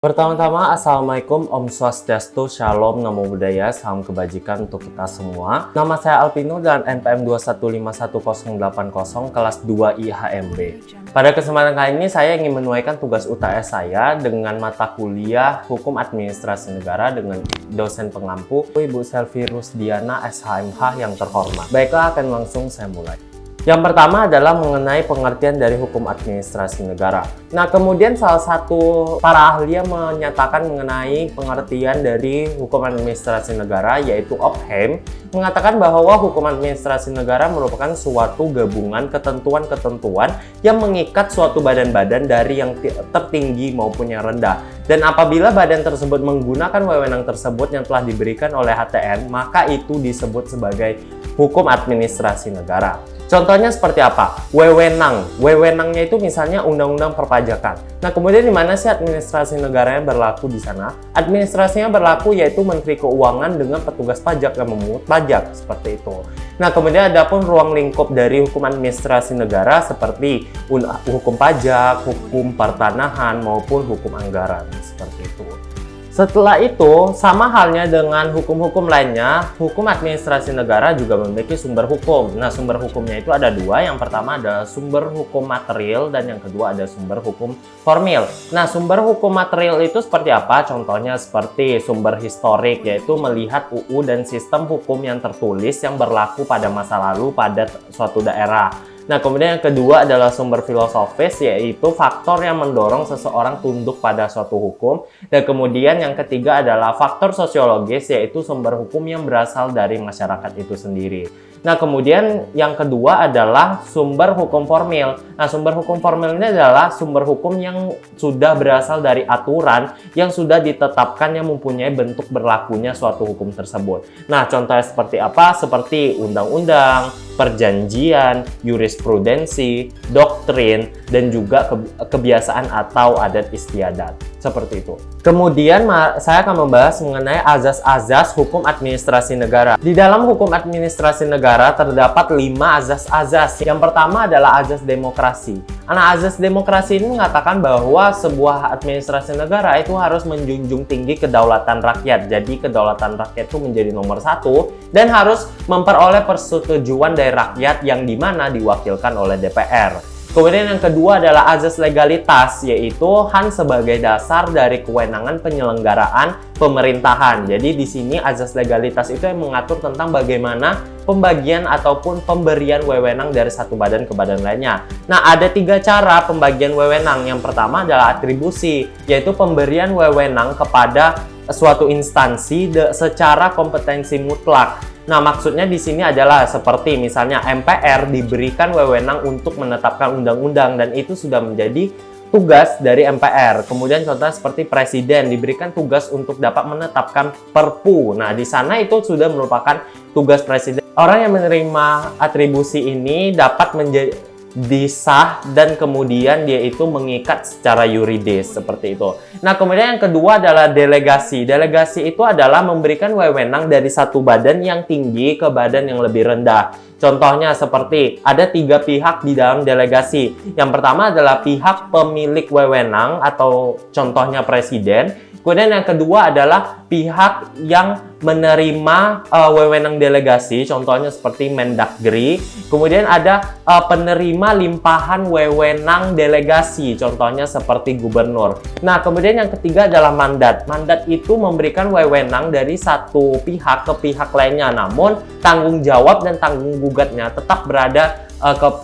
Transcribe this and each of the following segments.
Pertama-tama, Assalamualaikum, Om Swastiastu, Shalom, Namo Buddhaya, salam kebajikan untuk kita semua. Nama saya Alpino dan NPM 2151080 kelas 2 IHMB. Pada kesempatan kali ini saya ingin menunaikan tugas UTS saya dengan mata kuliah Hukum Administrasi Negara dengan dosen pengampu Ibu Selvi Rusdiana SHMH yang terhormat. Baiklah, akan langsung saya mulai. Yang pertama adalah mengenai pengertian dari hukum administrasi negara. Nah, kemudian salah satu para ahli yang menyatakan mengenai pengertian dari hukum administrasi negara, yaitu Opham, mengatakan bahwa hukum administrasi negara merupakan suatu gabungan ketentuan-ketentuan yang mengikat suatu badan-badan dari yang tertinggi maupun yang rendah. Dan apabila badan tersebut menggunakan wewenang tersebut yang telah diberikan oleh HTN, maka itu disebut sebagai hukum administrasi negara. Contohnya seperti apa? Wewenang. Wewenangnya itu misalnya undang-undang perpajakan. Nah, kemudian di mana sih administrasi negaranya berlaku di sana? Administrasinya berlaku yaitu Menteri Keuangan dengan petugas pajak yang memungut pajak, seperti itu. Nah, kemudian ada pun ruang lingkup dari hukum administrasi negara seperti hukum pajak, hukum pertanahan, maupun hukum anggaran, seperti itu. Setelah itu, sama halnya dengan hukum-hukum lainnya, hukum administrasi negara juga memiliki sumber hukum. Nah, sumber hukumnya itu ada dua. Yang pertama adalah sumber hukum material dan yang kedua ada sumber hukum formil. Nah, sumber hukum material itu seperti apa? Contohnya seperti sumber historik, yaitu melihat UU dan sistem hukum yang tertulis yang berlaku pada masa lalu pada suatu daerah. Nah, kemudian yang kedua adalah sumber filosofis, yaitu faktor yang mendorong seseorang tunduk pada suatu hukum. Dan kemudian yang ketiga adalah faktor sosiologis, yaitu sumber hukum yang berasal dari masyarakat itu sendiri. Nah, kemudian yang kedua adalah sumber hukum formil. Nah, sumber hukum formil ini adalah sumber hukum yang sudah berasal dari aturan yang sudah ditetapkan yang mempunyai bentuk berlakunya suatu hukum tersebut. Nah, contohnya seperti apa? Seperti undang-undang, perjanjian, jurisprudensi, doktrin, dan juga kebiasaan atau adat istiadat. Seperti itu. Kemudian saya akan membahas mengenai azas-azas hukum administrasi negara. Di dalam hukum administrasi negara terdapat 5 azas-azas. Yang pertama adalah azas demokrasi. Nah, azas demokrasi ini mengatakan bahwa sebuah administrasi negara itu harus menjunjung tinggi kedaulatan rakyat. Jadi kedaulatan rakyat itu menjadi nomor 1 dan harus memperoleh persetujuan dari rakyat yang dimana diwakilkan oleh DPR. Kemudian yang kedua adalah azas legalitas, yaitu HAN sebagai dasar dari kewenangan penyelenggaraan pemerintahan. Jadi di sini azas legalitas itu yang mengatur tentang bagaimana pembagian ataupun pemberian wewenang dari satu badan ke badan lainnya. Nah, ada 3 cara pembagian wewenang. Yang pertama adalah atribusi, yaitu pemberian wewenang kepada suatu instansi secara kompetensi mutlak. Nah, maksudnya di sini adalah seperti misalnya MPR diberikan wewenang untuk menetapkan undang-undang dan itu sudah menjadi tugas dari MPR. Kemudian contohnya seperti presiden diberikan tugas untuk dapat menetapkan Perpu. Nah, di sana itu sudah merupakan tugas presiden. Orang yang menerima atribusi ini dapat menjadi disah dan kemudian dia itu mengikat secara yuridis seperti itu. Nah, kemudian yang kedua adalah delegasi. Delegasi itu adalah memberikan wewenang dari satu badan yang tinggi ke badan yang lebih rendah. Contohnya seperti ada 3 pihak di dalam delegasi. Yang pertama adalah pihak pemilik wewenang atau contohnya presiden. Kemudian yang kedua adalah pihak yang menerima wewenang delegasi, contohnya seperti Mendagri. Kemudian ada penerima limpahan wewenang delegasi, contohnya seperti gubernur. Nah, kemudian yang ketiga adalah mandat. Mandat itu memberikan wewenang dari satu pihak ke pihak lainnya, namun tanggung jawab dan tanggung gugatnya tetap berada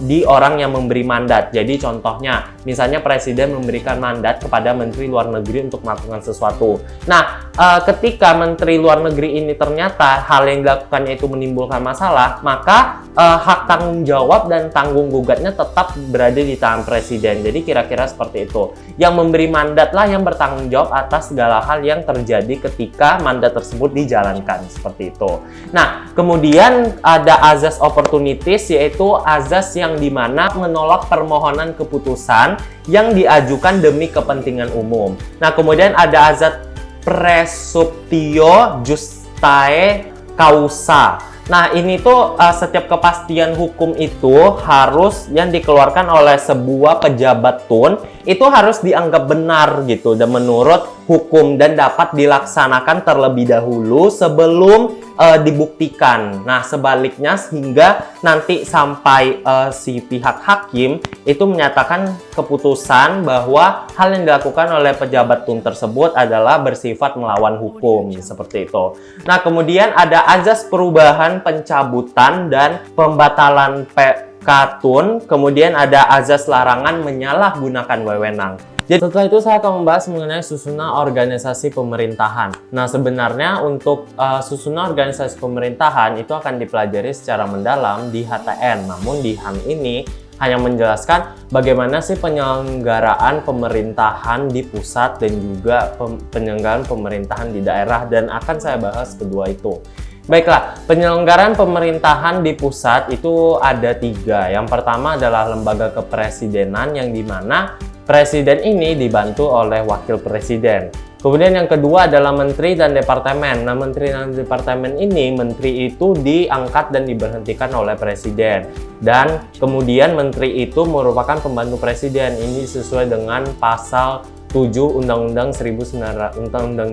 di orang yang memberi mandat. Jadi contohnya, misalnya presiden memberikan mandat kepada Menteri Luar Negeri untuk melakukan sesuatu. Nah, ketika Menteri Luar Negeri ini ternyata hal yang dilakukannya itu menimbulkan masalah, maka hak tanggung jawab dan tanggung gugatnya tetap berada di tangan presiden. Jadi kira-kira seperti itu. Yang memberi mandat lah yang bertanggung jawab atas segala hal yang terjadi ketika mandat tersebut dijalankan, seperti itu. Nah, kemudian ada azas opportunities, yaitu azas yang dimana menolak permohonan keputusan yang diajukan demi kepentingan umum. Nah, kemudian ada azas presuptio justae causa. Nah, ini tuh setiap kepastian hukum itu harus yang dikeluarkan oleh sebuah pejabat tun itu harus dianggap benar gitu dan menurut hukum dan dapat dilaksanakan terlebih dahulu sebelum dibuktikan. Nah, sebaliknya hingga nanti sampai si pihak hakim itu menyatakan keputusan bahwa hal yang dilakukan oleh pejabat tun tersebut adalah bersifat melawan hukum, seperti itu. Nah, kemudian ada azas perubahan, pencabutan, dan pembatalan PK-tun. Kemudian ada azas larangan menyalahgunakan wewenang. Jadi setelah itu saya akan membahas mengenai susunan organisasi pemerintahan. Nah, sebenarnya untuk susunan organisasi pemerintahan itu akan dipelajari secara mendalam di HTN. Namun di HAM ini hanya menjelaskan bagaimana sih penyelenggaraan pemerintahan di pusat dan juga penyelenggaraan pemerintahan di daerah, dan akan saya bahas kedua itu. Baiklah, penyelenggaraan pemerintahan di pusat itu ada 3. Yang pertama adalah lembaga kepresidenan, yang dimana presiden ini dibantu oleh wakil presiden. Kemudian yang kedua adalah menteri dan departemen. Nah, menteri dan departemen ini, menteri itu diangkat dan diberhentikan oleh presiden. Dan kemudian menteri itu merupakan pembantu presiden. Ini sesuai dengan pasal 7 Undang-Undang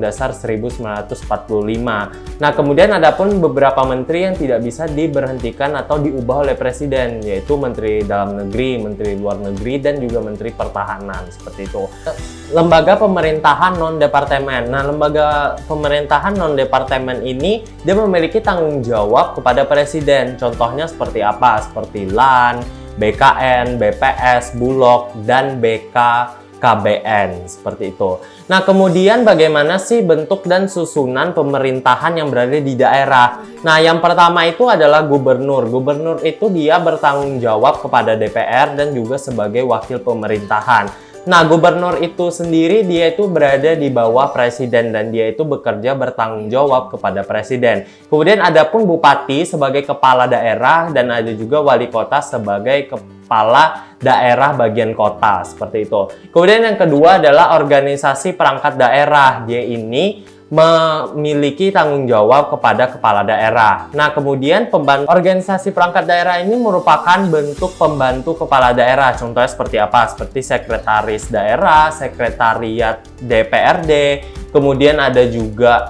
Dasar 1945. Nah, kemudian ada pun beberapa menteri yang tidak bisa diberhentikan atau diubah oleh presiden, yaitu Menteri Dalam Negeri, Menteri Luar Negeri, dan juga Menteri Pertahanan, seperti itu. Lembaga pemerintahan non-departemen. Nah, lembaga pemerintahan non-departemen ini dia memiliki tanggung jawab kepada presiden. Contohnya seperti apa? Seperti LAN, BKN, BPS, Bulog, dan BKKBN, seperti itu. Nah, kemudian bagaimana sih bentuk dan susunan pemerintahan yang berada di daerah? Nah, yang pertama itu adalah gubernur. Gubernur itu dia bertanggung jawab kepada DPR dan juga sebagai wakil pemerintahan. Nah, gubernur itu sendiri dia itu berada di bawah presiden dan dia itu bekerja bertanggung jawab kepada presiden. Kemudian ada pun bupati sebagai kepala daerah dan ada juga wali kota sebagai kepala daerah bagian kota, seperti itu. Kemudian yang kedua adalah organisasi perangkat daerah. Dia ini memiliki tanggung jawab kepada kepala daerah. Nah, kemudian organisasi perangkat daerah ini merupakan bentuk pembantu kepala daerah. Contohnya seperti apa? Seperti sekretaris daerah, sekretariat DPRD, kemudian ada juga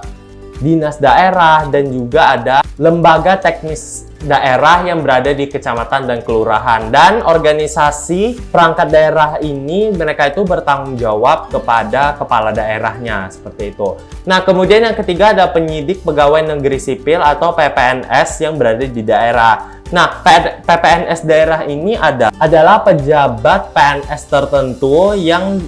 dinas daerah, dan juga ada lembaga teknis daerah yang berada di kecamatan dan kelurahan. Dan organisasi perangkat daerah ini mereka itu bertanggung jawab kepada kepala daerahnya, seperti itu. Nah, kemudian yang ketiga ada penyidik pegawai negeri sipil atau PPNS yang berada di daerah. Nah, PPNS daerah ini adalah pejabat PNS tertentu yang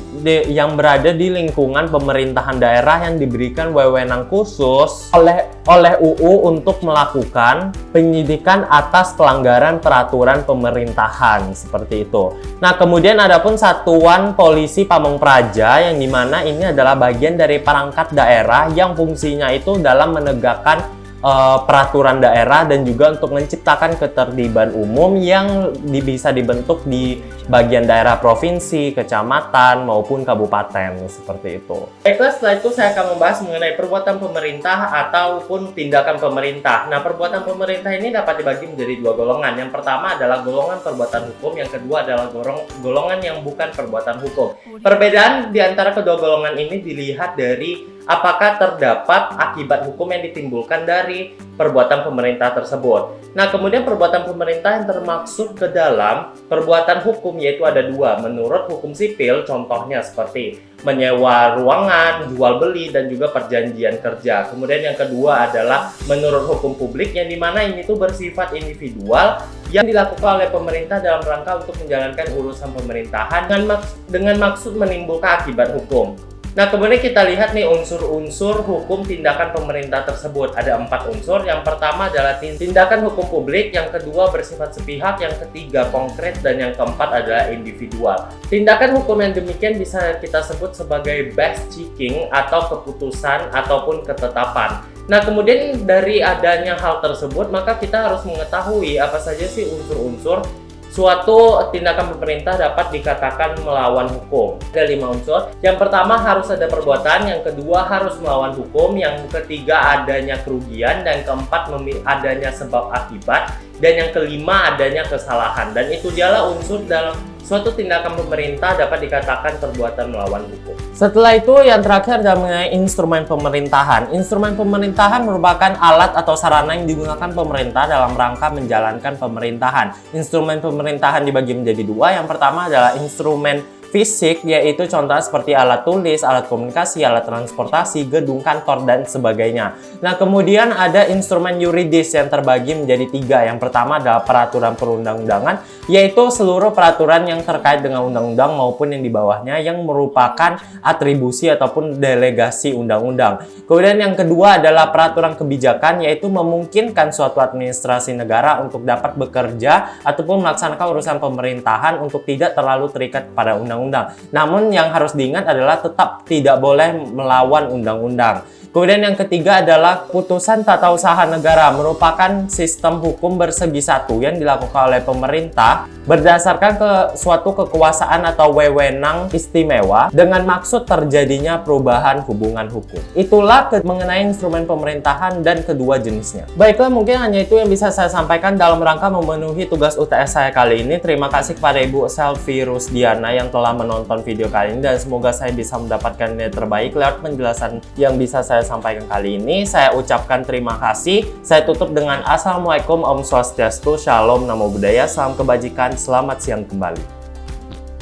berada di lingkungan pemerintahan daerah yang diberikan wewenang khusus oleh UU untuk melakukan penyidikan atas pelanggaran peraturan pemerintahan, seperti itu. Nah, kemudian ada pun Satuan Polisi Pamong Praja, yang dimana ini adalah bagian dari perangkat daerah yang fungsinya itu dalam menegakkan peraturan daerah dan juga untuk menciptakan ketertiban umum yang bisa dibentuk di bagian daerah provinsi, kecamatan, maupun kabupaten, seperti itu. Baiklah, setelah itu saya akan membahas mengenai perbuatan pemerintah ataupun tindakan pemerintah. Nah, perbuatan pemerintah ini dapat dibagi menjadi 2 golongan. Yang pertama adalah golongan perbuatan hukum, yang kedua adalah golongan yang bukan perbuatan hukum. Perbedaan di antara kedua golongan ini dilihat dari apakah terdapat akibat hukum yang ditimbulkan dari perbuatan pemerintah tersebut. Nah, kemudian perbuatan pemerintah yang termaksud ke dalam perbuatan hukum yaitu ada 2. Menurut hukum sipil, contohnya seperti menyewa ruangan, jual beli, dan juga perjanjian kerja. Kemudian yang kedua adalah menurut hukum publik, yang dimana ini tuh bersifat individual yang dilakukan oleh pemerintah dalam rangka untuk menjalankan urusan pemerintahan dengan maksud menimbulkan akibat hukum. Nah, kemudian kita lihat nih unsur-unsur hukum tindakan pemerintah tersebut. Ada 4 unsur. Yang pertama adalah tindakan hukum publik, yang kedua bersifat sepihak, yang ketiga konkret, dan yang keempat adalah individual. Tindakan hukum yang demikian bisa kita sebut sebagai backchecking atau keputusan ataupun ketetapan. Nah, kemudian dari adanya hal tersebut, maka kita harus mengetahui apa saja sih unsur-unsur suatu tindakan pemerintah dapat dikatakan melawan hukum. Ada 5 unsur. Yang pertama harus ada perbuatan, yang kedua harus melawan hukum, yang ketiga adanya kerugian, dan keempat adanya sebab akibat, dan yang kelima adanya kesalahan. Dan itu dialah unsur dalam suatu tindakan pemerintah dapat dikatakan perbuatan melawan hukum. Setelah itu yang terakhir adalah mengenai instrumen pemerintahan. Instrumen pemerintahan merupakan alat atau sarana yang digunakan pemerintah dalam rangka menjalankan pemerintahan. Instrumen pemerintahan dibagi menjadi dua. Yang pertama adalah instrumen fisik, yaitu contohnya seperti alat tulis, alat komunikasi, alat transportasi, gedung kantor, dan sebagainya. Nah, kemudian ada instrumen yuridis yang terbagi menjadi tiga. Yang pertama adalah peraturan perundang-undangan, yaitu seluruh peraturan yang terkait dengan undang-undang maupun yang di bawahnya yang merupakan atribusi ataupun delegasi undang-undang. Kemudian yang kedua adalah peraturan kebijakan, yaitu memungkinkan suatu administrasi negara untuk dapat bekerja ataupun melaksanakan urusan pemerintahan untuk tidak terlalu terikat pada undang-undang. Namun yang harus diingat adalah tetap tidak boleh melawan undang-undang. Kemudian yang ketiga adalah putusan tata usaha negara, merupakan sistem hukum bersegi satu yang dilakukan oleh pemerintah berdasarkan suatu kekuasaan atau wewenang istimewa dengan maksud terjadinya perubahan hubungan hukum. Itulah mengenai instrumen pemerintahan dan kedua jenisnya. Baiklah, mungkin hanya itu yang bisa saya sampaikan dalam rangka memenuhi tugas UTS saya kali ini. Terima kasih kepada Ibu Selvi Rusdiana yang telah menonton video kali ini, dan semoga saya bisa mendapatkan nilai terbaik lewat penjelasan yang bisa saya sampaikan kali ini. Saya ucapkan terima kasih. Saya tutup dengan Assalamualaikum, Om Swastiastu, Shalom, Namo Buddhaya, salam kebajikan, selamat siang kembali.